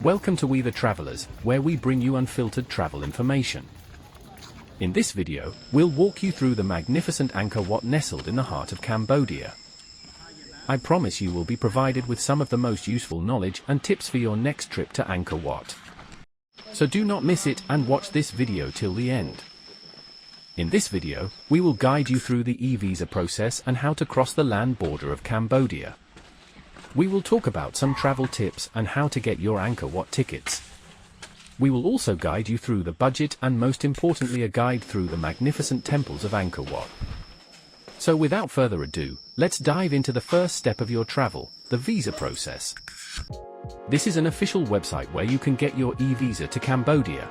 Welcome to We the Travelers, where we bring you unfiltered travel information. In this video, we'll walk you through the magnificent Angkor Wat nestled in the heart of Cambodia. I promise you will be provided with some of the most useful knowledge and tips for your next trip to Angkor Wat. So do not miss it and watch this video till the end. In this video, we will guide you through the e-visa process and how to cross the land border of Cambodia. We will talk about some travel tips and how to get your Angkor Wat tickets. We will also guide you through the budget and most importantly a guide through the magnificent temples of Angkor Wat. So without further ado, let's dive into the first step of your travel, the visa process. This is an official website where you can get your e-visa to Cambodia.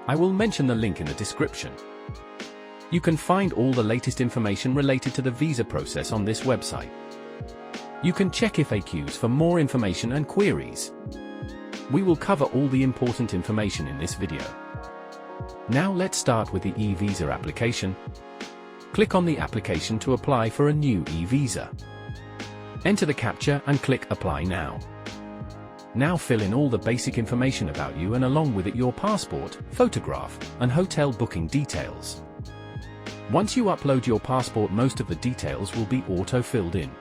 I will mention the link in the description. You can find all the latest information related to the visa process on this website. You can check FAQs for more information and queries. We will cover all the important information in this video. Now let's start with the e-visa application. Click on the application to apply for a new e-visa. Enter the captcha and click Apply Now. Now fill in all the basic information about you and along with it your passport, photograph, and hotel booking details. Once you upload your passport, most of the details will be auto-filled in.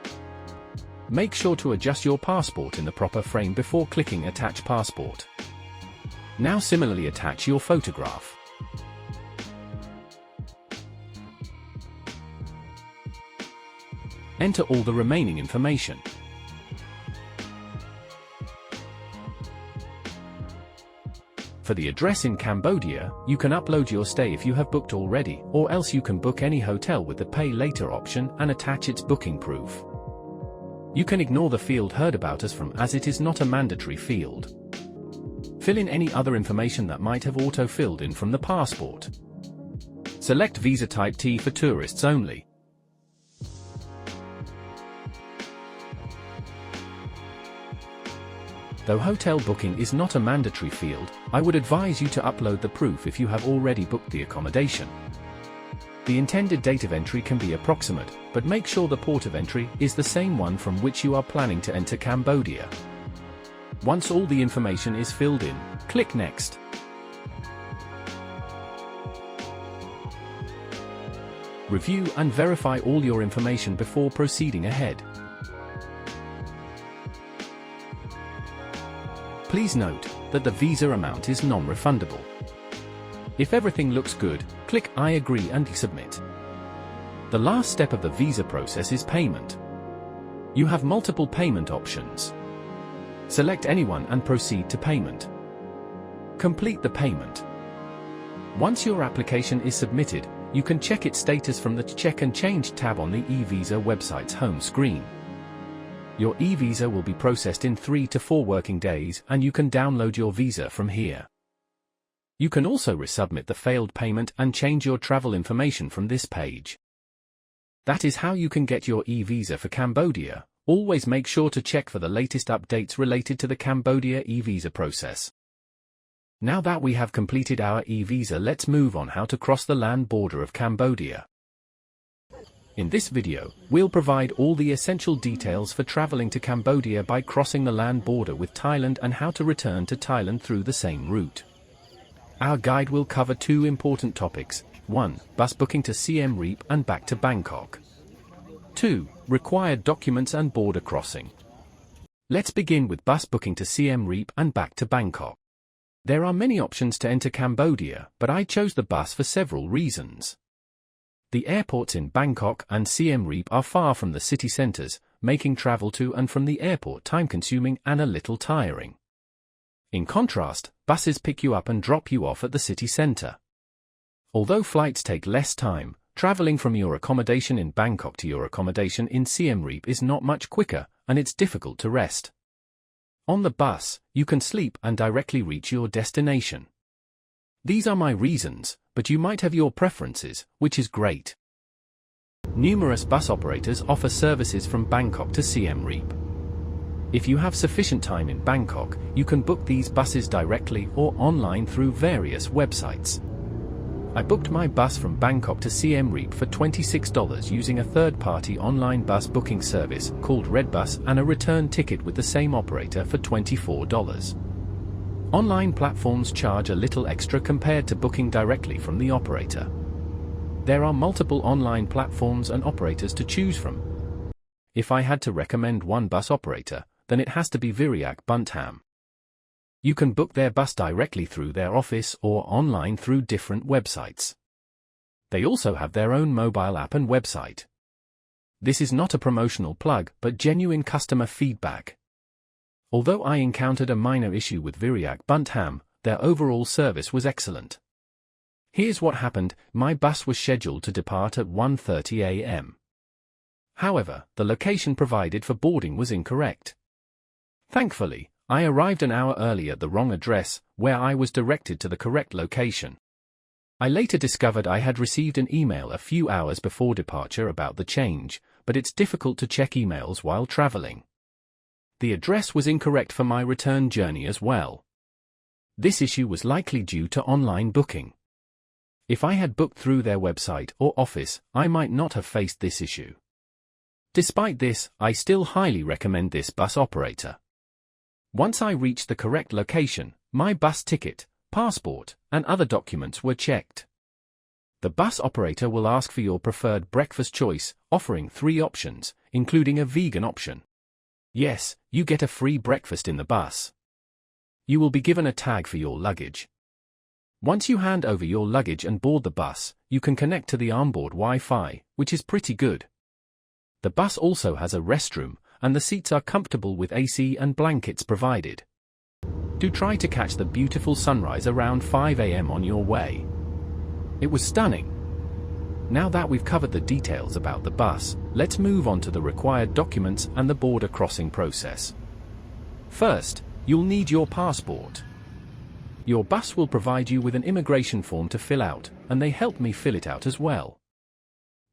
Make sure to adjust your passport in the proper frame before clicking Attach Passport. Now similarly attach your photograph. Enter all the remaining information. For the address in Cambodia, you can upload your stay if you have booked already, or else you can book any hotel with the Pay Later option and attach its booking proof. You can ignore the field Heard About Us from as it is not a mandatory field. Fill in any other information that might have auto-filled in from the passport. Select Visa Type T for tourists only. Though hotel booking is not a mandatory field, I would advise you to upload the proof if you have already booked the accommodation. The intended date of entry can be approximate, but make sure the port of entry is the same one from which you are planning to enter Cambodia. Once all the information is filled in, click Next. Review and verify all your information before proceeding ahead. Please note that the visa amount is non-refundable. If everything looks good, click I agree and submit. The last step of the visa process is payment. You have multiple payment options. Select any one and proceed to payment. Complete the payment. Once your application is submitted, you can check its status from the Check and Change tab on the e-visa website's home screen. Your e-visa will be processed in 3 to 4 working days and you can download your visa from here. You can also resubmit the failed payment and change your travel information from this page. That is how you can get your e-visa for Cambodia. Always make sure to check for the latest updates related to the Cambodia e-visa process. Now that we have completed our e-visa, let's move on how to cross the land border of Cambodia. In this video, we'll provide all the essential details for traveling to Cambodia by crossing the land border with Thailand and how to return to Thailand through the same route. Our guide will cover 2 important topics. 1. Bus booking to Siem Reap and back to Bangkok. 2. Required documents and border crossing. Let's begin with bus booking to Siem Reap and back to Bangkok. There are many options to enter Cambodia, but I chose the bus for several reasons. The airports in Bangkok and Siem Reap are far from the city centers, making travel to and from the airport time-consuming and a little tiring. In contrast, buses pick you up and drop you off at the city center. Although flights take less time, traveling from your accommodation in Bangkok to your accommodation in Siem Reap is not much quicker, and it's difficult to rest. On the bus, you can sleep and directly reach your destination. These are my reasons, but you might have your preferences, which is great. Numerous bus operators offer services from Bangkok to Siem Reap. If you have sufficient time in Bangkok, you can book these buses directly or online through various websites. I booked my bus from Bangkok to Siem Reap for $26 using a third-party online bus booking service called Redbus and a return ticket with the same operator for $24. Online platforms charge a little extra compared to booking directly from the operator. There are multiple online platforms and operators to choose from. If I had to recommend one bus operator, then it has to be Virayak Buntham. You can book their bus directly through their office or online through different websites. They also have their own mobile app and website. This is not a promotional plug, but genuine customer feedback. Although I encountered a minor issue with Virayak Buntham, their overall service was excellent. Here's what happened: my bus was scheduled to depart at 1:30 a.m. However, the location provided for boarding was incorrect. Thankfully, I arrived an hour early at the wrong address, where I was directed to the correct location. I later discovered I had received an email a few hours before departure about the change, but it's difficult to check emails while traveling. The address was incorrect for my return journey as well. This issue was likely due to online booking. If I had booked through their website or office, I might not have faced this issue. Despite this, I still highly recommend this bus operator. Once I reached the correct location, my bus ticket, passport, and other documents were checked. The bus operator will ask for your preferred breakfast choice, offering 3 options, including a vegan option. Yes, you get a free breakfast in the bus. You will be given a tag for your luggage. Once you hand over your luggage and board the bus, you can connect to the onboard Wi-Fi, which is pretty good. The bus also has a restroom, and the seats are comfortable with AC and blankets provided. Do try to catch the beautiful sunrise around 5 a.m. on your way. It was stunning. Now that we've covered the details about the bus, let's move on to the required documents and the border crossing process. First, you'll need your passport. Your bus will provide you with an immigration form to fill out, and they helped me fill it out as well.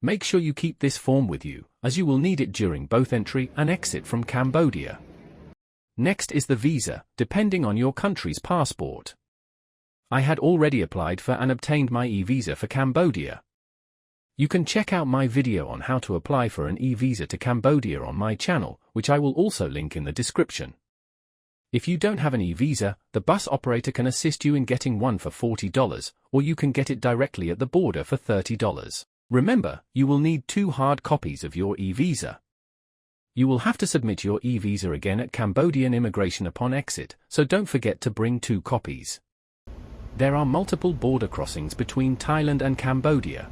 Make sure you keep this form with you, as you will need it during both entry and exit from Cambodia. Next is the visa, depending on your country's passport. I had already applied for and obtained my e-visa for Cambodia. You can check out my video on how to apply for an e-visa to Cambodia on my channel, which I will also link in the description. If you don't have an e-visa, the bus operator can assist you in getting one for $40, or you can get it directly at the border for $30. Remember, you will need 2 hard copies of your e-visa. You will have to submit your e-visa again at Cambodian immigration upon exit, so don't forget to bring 2 copies. There are multiple border crossings between Thailand and Cambodia.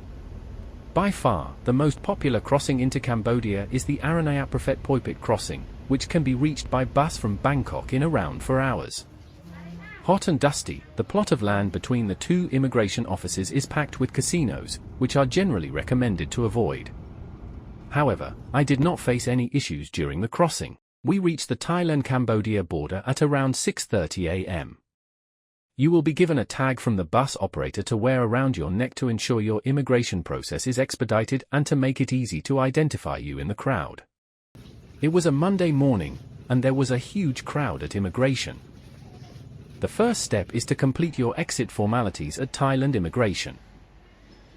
By far, the most popular crossing into Cambodia is the Aranayat Prophet Poipit crossing, which can be reached by bus from Bangkok in around 4 hours. Hot and dusty, the plot of land between the 2 immigration offices is packed with casinos, which are generally recommended to avoid. However, I did not face any issues during the crossing. We reached the Thailand-Cambodia border at around 6:30 a.m. You will be given a tag from the bus operator to wear around your neck to ensure your immigration process is expedited and to make it easy to identify you in the crowd. It was a Monday morning, and there was a huge crowd at immigration. The first step is to complete your exit formalities at Thailand immigration.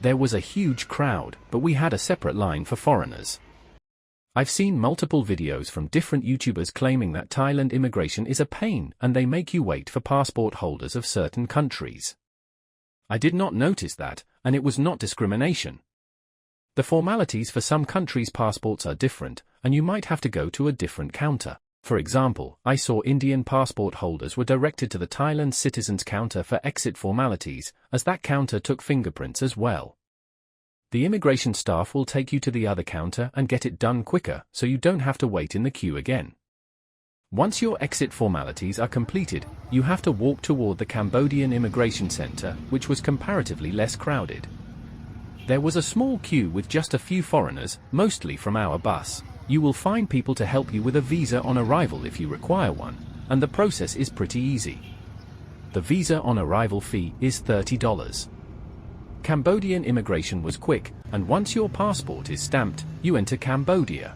There was a huge crowd, but we had a separate line for foreigners. I've seen multiple videos from different YouTubers claiming that Thailand immigration is a pain and they make you wait for passport holders of certain countries. I did not notice that, and it was not discrimination. The formalities for some countries' passports are different, and you might have to go to a different counter. For example, I saw Indian passport holders were directed to the Thailand citizens counter for exit formalities, as that counter took fingerprints as well. The immigration staff will take you to the other counter and get it done quicker, so you don't have to wait in the queue again. Once your exit formalities are completed, you have to walk toward the Cambodian Immigration Center, which was comparatively less crowded. There was a small queue with just a few foreigners, mostly from our bus. You will find people to help you with a visa on arrival if you require one, and the process is pretty easy. The visa on arrival fee is $30. Cambodian immigration was quick, and once your passport is stamped, you enter Cambodia.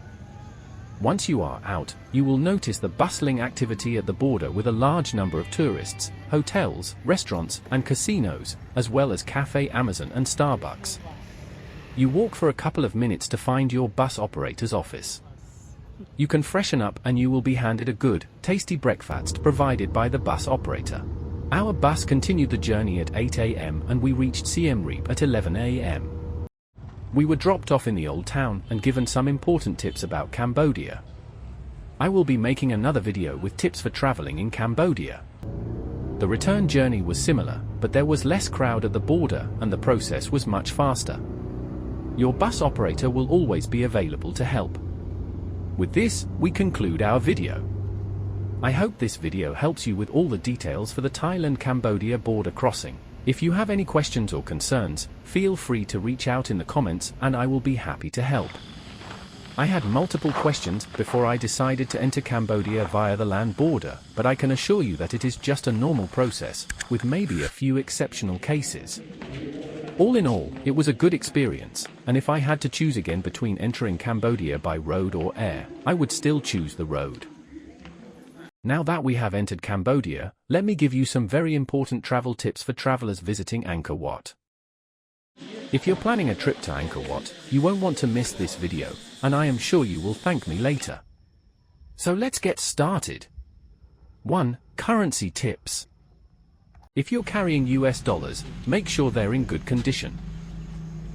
Once you are out, you will notice the bustling activity at the border with a large number of tourists, hotels, restaurants, and casinos, as well as Cafe Amazon and Starbucks. You walk for a couple of minutes to find your bus operator's office. You can freshen up and you will be handed a good, tasty breakfast provided by the bus operator. Our bus continued the journey at 8 a.m. and we reached Siem Reap at 11 a.m. We were dropped off in the old town and given some important tips about Cambodia. I will be making another video with tips for traveling in Cambodia. The return journey was similar, but there was less crowd at the border and the process was much faster. Your bus operator will always be available to help. With this, we conclude our video. I hope this video helps you with all the details for the Thailand-Cambodia border crossing. If you have any questions or concerns, feel free to reach out in the comments and I will be happy to help. I had multiple questions before I decided to enter Cambodia via the land border, but I can assure you that it is just a normal process, with maybe a few exceptional cases. All in all, it was a good experience, and if I had to choose again between entering Cambodia by road or air, I would still choose the road. Now that we have entered Cambodia, let me give you some very important travel tips for travelers visiting Angkor Wat. If you're planning a trip to Angkor Wat, you won't want to miss this video, and I am sure you will thank me later. So let's get started. 1. Currency tips. If you're carrying US dollars, make sure they're in good condition.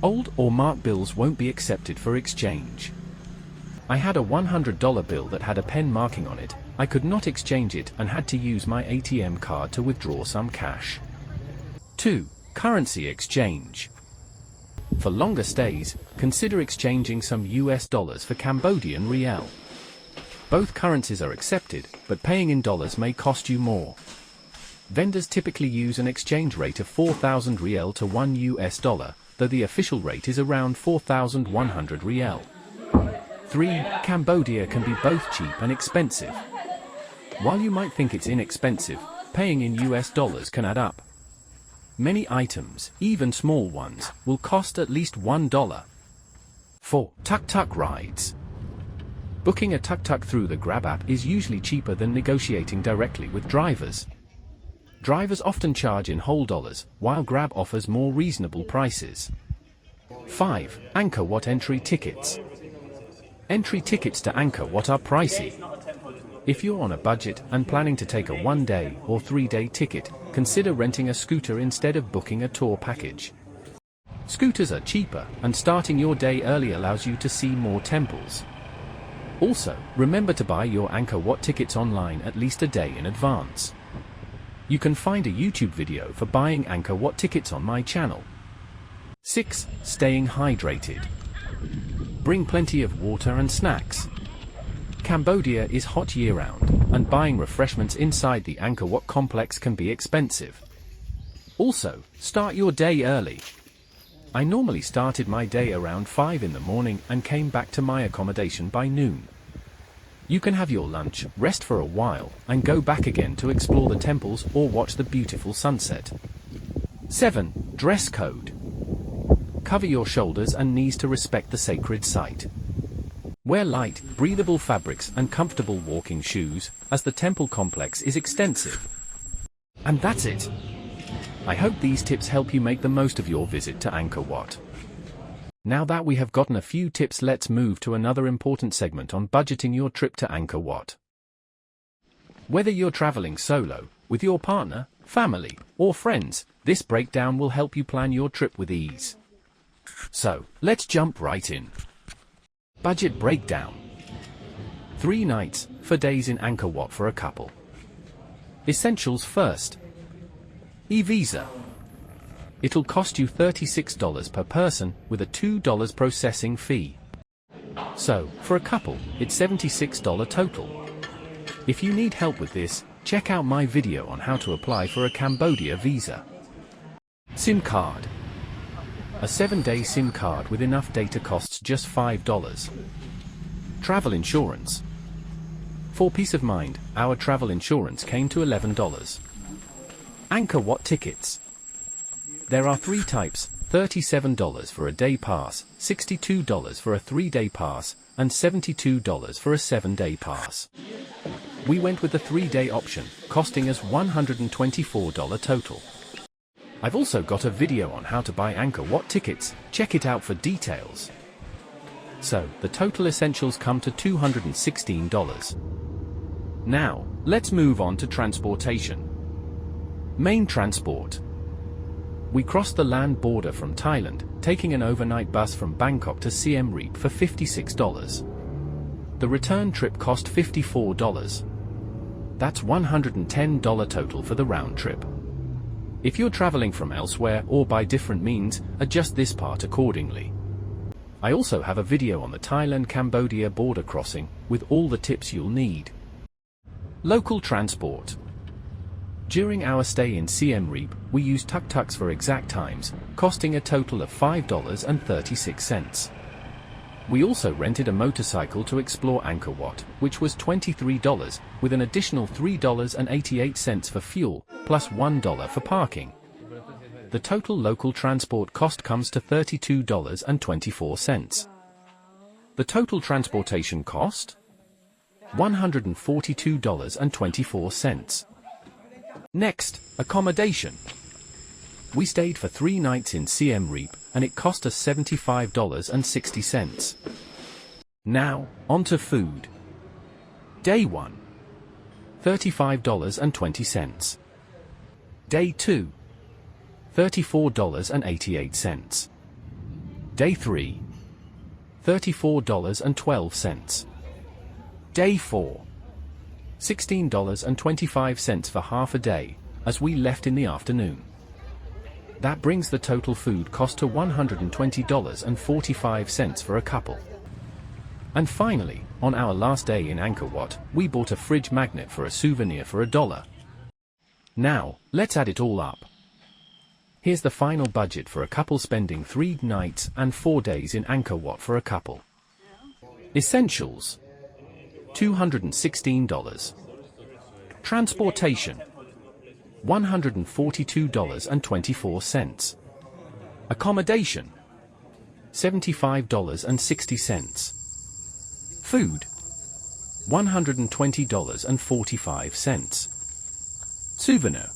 Old or marked bills won't be accepted for exchange. I had a $100 bill that had a pen marking on it. I could not exchange it and had to use my ATM card to withdraw some cash. 2. Currency exchange. For longer stays, consider exchanging some US dollars for Cambodian riel. Both currencies are accepted, but paying in dollars may cost you more. Vendors typically use an exchange rate of 4,000 riel to $1 US, though the official rate is around 4,100 riel. 3. Cambodia can be both cheap and expensive. While you might think it's inexpensive, paying in US dollars can add up. Many items, even small ones, will cost at least $1. 4. Tuk-tuk rides. Booking a tuk-tuk through the Grab app is usually cheaper than negotiating directly with drivers. Drivers often charge in whole dollars, while Grab offers more reasonable prices. 5. Angkor Wat entry tickets. Entry tickets to Angkor Wat are pricey. If you're on a budget and planning to take a 1-day or 3-day ticket, consider renting a scooter instead of booking a tour package. Scooters are cheaper, and starting your day early allows you to see more temples. Also, remember to buy your Angkor Wat tickets online at least a day in advance. You can find a YouTube video for buying Angkor Wat tickets on my channel. 6. Staying hydrated. Bring plenty of water and snacks. Cambodia is hot year-round, and buying refreshments inside the Angkor Wat complex can be expensive. Also, start your day early. I normally started my day around 5 in the morning and came back to my accommodation by noon. You can have your lunch, rest for a while, and go back again to explore the temples or watch the beautiful sunset. 7. Dress code. Cover your shoulders and knees to respect the sacred site. Wear light, breathable fabrics and comfortable walking shoes, as the temple complex is extensive. And that's it. I hope these tips help you make the most of your visit to Angkor Wat. Now that we have gotten a few tips, let's move to another important segment on budgeting your trip to Angkor Wat. Whether you're traveling solo, with your partner, family, or friends, this breakdown will help you plan your trip with ease. So, let's jump right in. Budget breakdown. 3 nights, 4 days in Angkor Wat for a couple. Essentials first. E-visa. It'll cost you $36 per person, with a $2 processing fee. So, for a couple, it's $76 total. If you need help with this, check out my video on how to apply for a Cambodia visa. SIM card. A 7-day SIM card with enough data costs just $5. Travel insurance. For peace of mind, our travel insurance came to $11. Angkor Wat tickets. There are 3 types, $37 for a day pass, $62 for a 3-day pass, and $72 for a 7-day pass. We went with the 3-day option, costing us $124 total. I've also got a video on how to buy Angkor Wat tickets, check it out for details. So, the total essentials come to $216. Now, let's move on to transportation. Main transport. We crossed the land border from Thailand, taking an overnight bus from Bangkok to Siem Reap for $56. The return trip cost $54. That's $110 total for the round trip. If you're traveling from elsewhere or by different means, adjust this part accordingly. I also have a video on the Thailand-Cambodia border crossing, with all the tips you'll need. Local transport. During our stay in Siem Reap, we used tuk-tuks for exact times, costing a total of $5.36. We also rented a motorcycle to explore Angkor Wat, which was $23, with an additional $3.88 for fuel, plus $1 for parking. The total local transport cost comes to $32.24. The total transportation cost? $142.24. Next, accommodation. We stayed for 3 nights in Siem Reap, and it cost us $75.60. Now, on to food. Day 1. $35.20. Day 2. $34.88. Day 3. $34.12. Day 4. $16.25 for half a day, as we left in the afternoon. That brings the total food cost to $120.45 for a couple. And finally, on our last day in Angkor Wat, we bought a fridge magnet for a souvenir for $1. Now, let's add it all up. Here's the final budget for a couple spending 3 nights and 4 days in Angkor Wat for a couple. Essentials: $216. Transportation: $142.24. Accommodation: $75.60. Food: $120.45. Souvenir: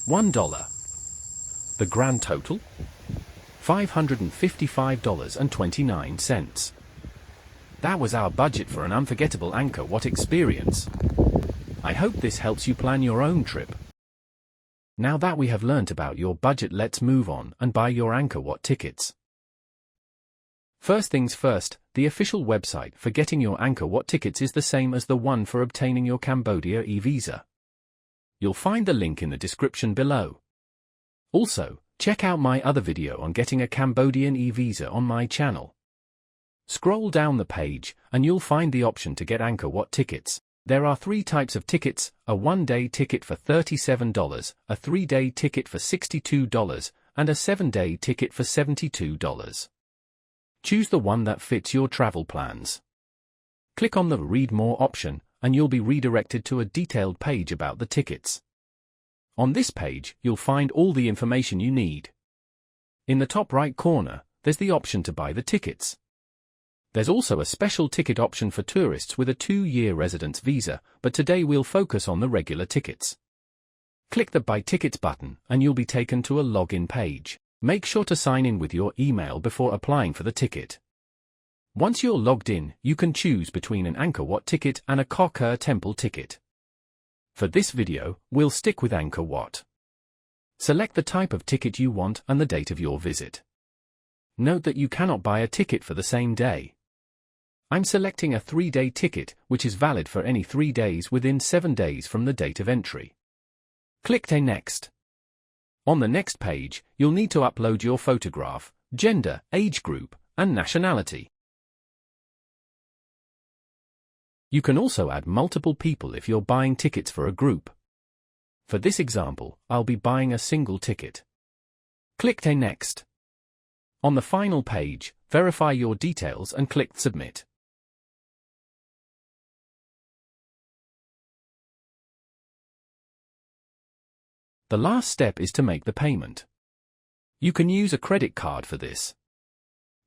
$1. The grand total? $555.29. That was our budget for an unforgettable Angkor Wat experience. I hope this helps you plan your own trip. Now that we have learnt about your budget, let's move on and buy your Angkor Wat tickets. First things first, the official website for getting your Angkor Wat tickets is the same as the one for obtaining your Cambodia e-visa. You'll find the link in the description below. Also, check out my other video on getting a Cambodian e-visa on my channel. Scroll down the page, and you'll find the option to get Angkor Wat tickets. There are 3 types of tickets: a 1-day ticket for $37, a 3-day ticket for $62, and a 7-day ticket for $72. Choose the one that fits your travel plans. Click on the Read More option, and you'll be redirected to a detailed page about the tickets. On this page, you'll find all the information you need. In the top right corner, there's the option to buy the tickets. There's also a special ticket option for tourists with a 2-year residence visa, but today we'll focus on the regular tickets. Click the Buy Tickets button, and you'll be taken to a login page. Make sure to sign in with your email before applying for the ticket. Once you're logged in, you can choose between an Angkor Wat ticket and a Angkor Temple ticket. For this video, we'll stick with Angkor Wat. Select the type of ticket you want and the date of your visit. Note that you cannot buy a ticket for the same day. I'm selecting a 3-day ticket, which is valid for any 3 days within 7 days from the date of entry. Click Next. On the next page, you'll need to upload your photograph, gender, age group, and nationality. You can also add multiple people if you're buying tickets for a group. For this example, I'll be buying a single ticket. Click Next. On the final page, verify your details and click Submit. The last step is to make the payment. You can use a credit card for this.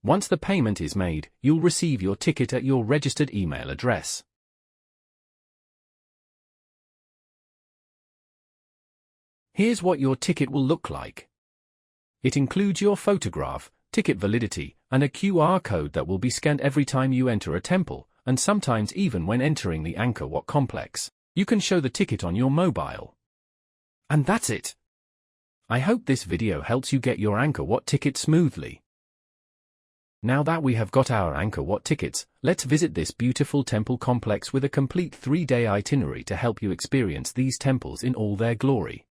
Once the payment is made, you'll receive your ticket at your registered email address. Here's what your ticket will look like. It includes your photograph, ticket validity, and a QR code that will be scanned every time you enter a temple, and sometimes even when entering the Angkor Wat complex. You can show the ticket on your mobile. And that's it. I hope this video helps you get your Angkor Wat ticket smoothly. Now that we have got our Angkor Wat tickets, let's visit this beautiful temple complex with a complete 3-day itinerary to help you experience these temples in all their glory.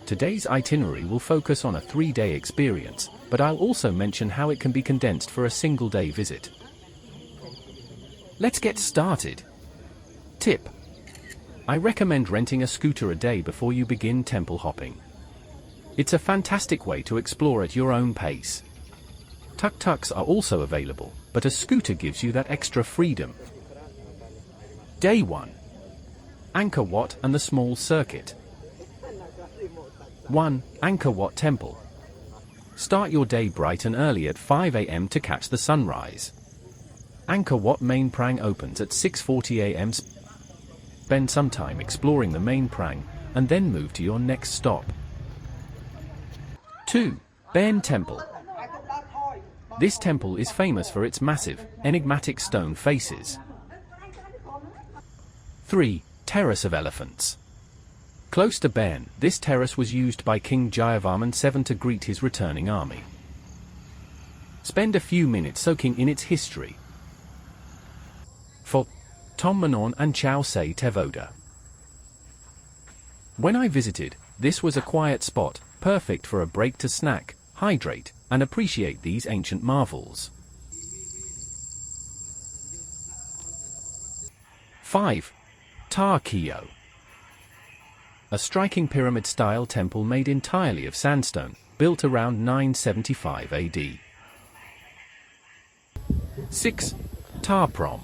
Today's itinerary will focus on a 3-day experience, but I'll also mention how it can be condensed for a single-day visit. Let's get started. Tip: I recommend renting a scooter a day before you begin temple hopping. It's a fantastic way to explore at your own pace. Tuk-tuks are also available, but a scooter gives you that extra freedom. Day 1. Angkor Wat and the small circuit. 1. Angkor Wat Temple. Start your day bright and early at 5 a.m. to catch the sunrise. Angkor Wat Main Prang opens at 6:40 a.m. Spend some time exploring the main prang, and then move to your next stop. 2. Baen Temple. This temple is famous for its massive, enigmatic stone faces. 3. Terrace of Elephants. Close to Baen, this terrace was used by King Jayavarman VII to greet his returning army. Spend a few minutes soaking in its history. 4. Tom Manon and Chao Say Tevoda. When I visited, this was a quiet spot, perfect for a break to snack, hydrate, and appreciate these ancient marvels. 5. Ta Keo. A striking pyramid-style temple made entirely of sandstone, built around 975 AD. 6. Ta Prom.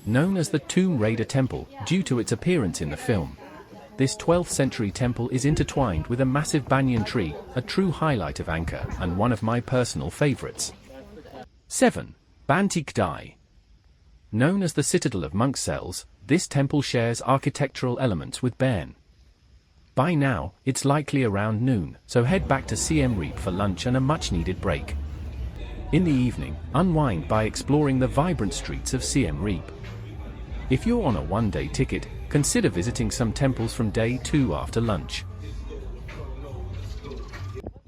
Known as the Tomb Raider Temple, due to its appearance in the film. This 12th century temple is intertwined with a massive banyan tree, a true highlight of Angkor, and one of my personal favorites. 7. Banteak Dai. Known as the Citadel of Monk Cells, this temple shares architectural elements with Baen. By now, it's likely around noon, so head back to Siem Reap for lunch and a much-needed break. In the evening, unwind by exploring the vibrant streets of Siem Reap. If you're on a 1-day ticket, consider visiting some temples from day 2 after lunch.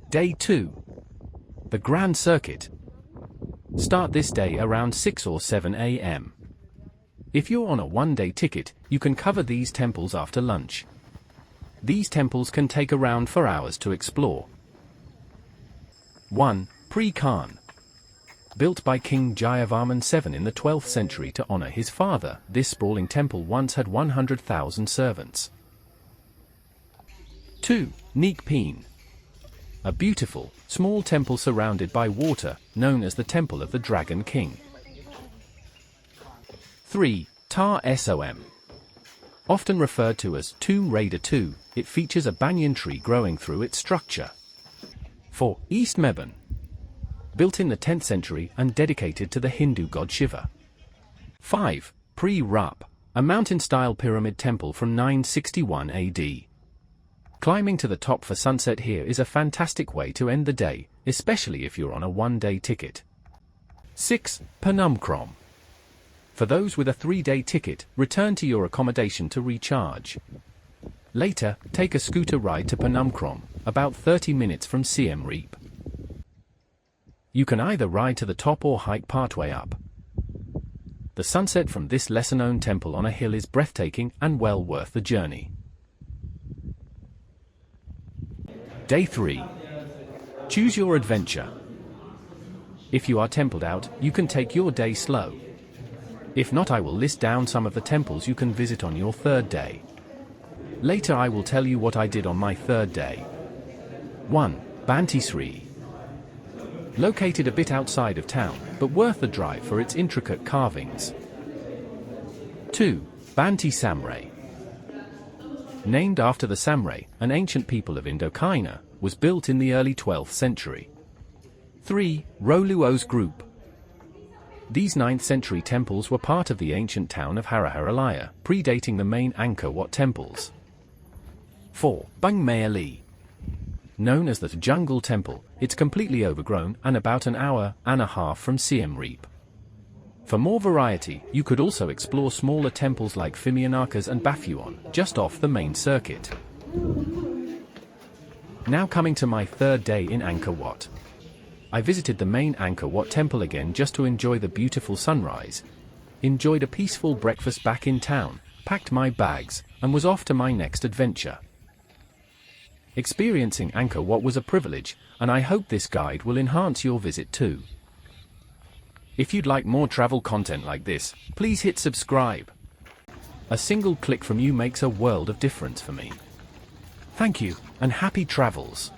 Day 2. The Grand Circuit. Start this day around 6 or 7 a.m. If you're on a 1-day ticket, you can cover these temples after lunch. These temples can take around 4 hours to explore. 1. Pre Khan. Built by King Jayavarman VII in the 12th century to honor his father, this sprawling temple once had 100,000 servants. 2. Neak Peen. A beautiful, small temple surrounded by water, known as the Temple of the Dragon King. 3. Ta Som. Often referred to as Tomb Raider 2, it features a banyan tree growing through its structure. 4. East Mebon. Built in the 10th century and dedicated to the Hindu god Shiva. 5. Pre Rup, a mountain-style pyramid temple from 961 AD. Climbing to the top for sunset here is a fantastic way to end the day, especially if you're on a 1-day ticket. 6. Phnom Krom. For those with a 3-day ticket, return to your accommodation to recharge. Later, take a scooter ride to Phnom Krom, about 30 minutes from Siem Reap. You can either ride to the top or hike partway up. The sunset from this lesser-known temple on a hill is breathtaking and well worth the journey. Day 3. Choose your adventure. If you are templed out, you can take your day slow. If not, I will list down some of the temples you can visit on your 3rd day. Later I will tell you what I did on my 3rd day. 1. Banteak Sri. Located a bit outside of town, but worth the drive for its intricate carvings. 2. Banteak Samray. Named after the Samray, an ancient people of Indochina, was built in the early 12th century. 3. Roluos Group. These 9th century temples were part of the ancient town of Haraharalaya, predating the main Angkor Wat temples. 4. Bung Mea Li. Known as the Jungle Temple, it's completely overgrown and about an hour and a half from Siem Reap. For more variety, you could also explore smaller temples like Phimianakas and Baphuon, just off the main circuit. Now coming to my third day in Angkor Wat. I visited the main Angkor Wat temple again just to enjoy the beautiful sunrise, enjoyed a peaceful breakfast back in town, packed my bags, and was off to my next adventure. Experiencing Angkor Wat was a privilege, and I hope this guide will enhance your visit too. If you'd like more travel content like this, please hit subscribe. A single click from you makes a world of difference for me. Thank you, and happy travels.